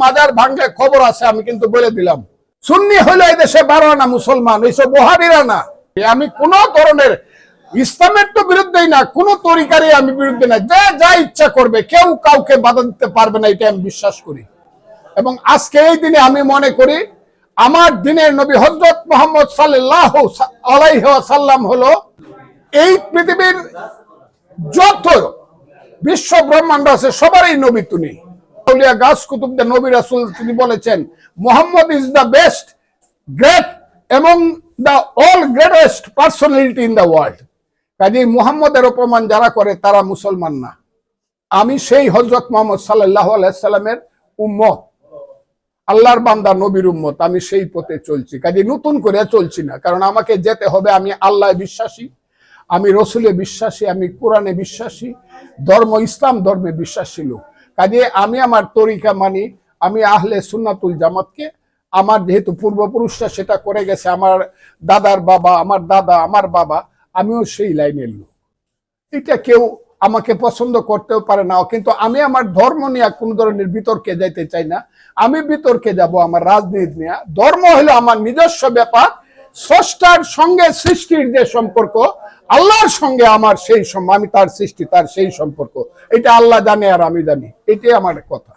মাজার ভাঙলে খবর আছে, আমি কিন্তু বলে দিলাম। সুন্নি হলো এই দেশে 12 আনা মুসলমান, এইসব ওহাবিরা না। আমি কোন ধরনের ইসলামের তো বিরুদ্ধেই না, কোন তরিকারই আমি বিরুদ্ধে না। যা ইচ্ছা করবে, কেউ কাউকে বাধা দিতে পারবে না, এটা আমি বিশ্বাস করি। এবং আজকে এই দিনে আমি মনে করি আমার দিনের নবী হযরত মুহাম্মদ সাল্লাল্লাহু আলাইহি ওয়াসাল্লাম হলো এই পৃথিবীর যত বিশ্ব ব্রহ্মাণ্ড আছে সবারই নবী তিনি। আউলিয়া গাছ কুতুবদের নবী রাসূল তিনি বলেছেন, Muhammad is the best great এবং the all greatest personality in the world. কাজেই মুহাম্মদের অপমান যারা করে তারা মুসলমান না। আমি সেই হযরত মুহাম্মদ সাল্লাল্লাহু আলাইহি সাল্লামের উম্মত, আল্লাহর বান্দা, নবীর উম্মত। আমি সেই পথে চলছি, কাজেই নতুন করে চলছি না। কারণ আমাকে যেতে হবে, আমি আল্লাহ বিশ্বাসী, আমি রসুলে বিশ্বাসী, আমি কোরআনে বিশ্বাসী, ধর্ম ইসলাম ধর্মে বিশ্বাসী লোক। কাজে আমি আমার তরিকা মানি, আমি আহলে সুন্নাতুল জামাতকে। আমার যেহেতু পূর্বপুরুষরা সেটা করে গেছে, আমার দাদার বাবা, আমার দাদা, আমার বাবা, আমিও সেই লাইনের লোক। এটা কেউ আমাকে পছন্দ করতেও পারে না, কিন্তু আমি আমার ধর্ম নিয়ে কোন ধরনের বিতর্কে যাইতে চাই না। আমি বিতর্কে যাব আমার রাজনীতি নিয়ে। ধর্ম হলো আমার নিজস্ব ব্যাপার, স্রষ্টার সঙ্গে সৃষ্টির যে সম্পর্ক, আল্লাহর সঙ্গে আমার সেই আমি তার সৃষ্টি, তার সেই সম্পর্ক, এটা আল্লাহ জানে আর আমি জানি, এটাই আমার কথা।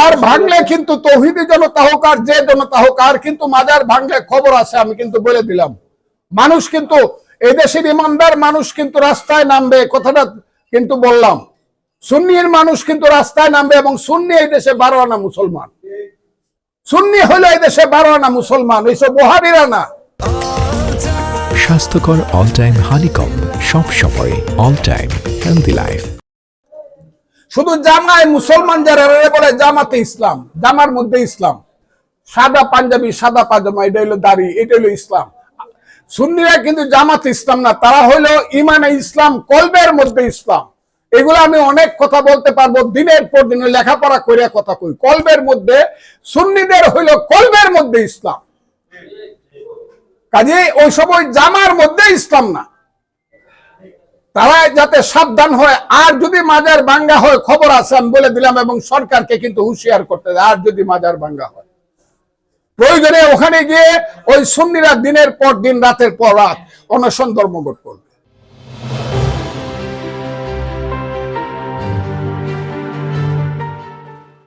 আর ভাঙলে কিন্তু তৌহিদি জনতা হোক আর যে জনতা হোক, আর কিন্তু মাজার ভাঙলে খবর আছে, আমি কিন্তু বলে দিলাম। মানুষ কিন্তু এই দেশের ইমানদার মানুষ কিন্তু রাস্তায় নামবে, কথাটা কিন্তু বললাম। সুন্নির মানুষ কিন্তু রাস্তায় নামবে, এবং সুন্নি এই দেশে 12 আনা মুসলমান। সুন্নি হলো এই দেশে 12 আনা মুসলমান, এইসব ওহাবিরা না। স্বাস্থ্যকর অল টাইম হানিকম, সব সময় অল টাইম হেলদি লাইফ। শুধু জামায় মুসলমান যারা বলে জামাতে ইসলাম, জামার মধ্যে ইসলাম, সাদা পাঞ্জাবি, সাদা পাজামা, এটা হলো দাড়ি, এটা হলো ইসলাম। সুন্নিরা কিন্তু জামাত ইসলাম না, তারা হইলো ইমানে ইসলাম, কলবের মধ্যে ইসলাম। এগুলো আমি অনেক কথা বলতে পারবো, দিনের পর দিন লেখাপড়া করে কথা কই। কলবের মধ্যে সুন্নিদের হইলো কলবের মধ্যে ইসলাম। কাজে ওই সময় জামার মধ্যে ইসলাম না, তারা যাতে সাবধান হয়। আর যদি মাজার ভাঙ্গা হয়, খবর আছে, আমি বলে দিলাম, এবং সরকারকে কিন্তু হুঁশিয়ার করতে দেয়। আর যদি মাজার ভাঙ্গা হয়, প্রয়োজনে ওখানে গিয়ে ওই সুন্নিরা দিনের পর দিন, রাতের পর রাত অনশন ধর্মঘট করবে।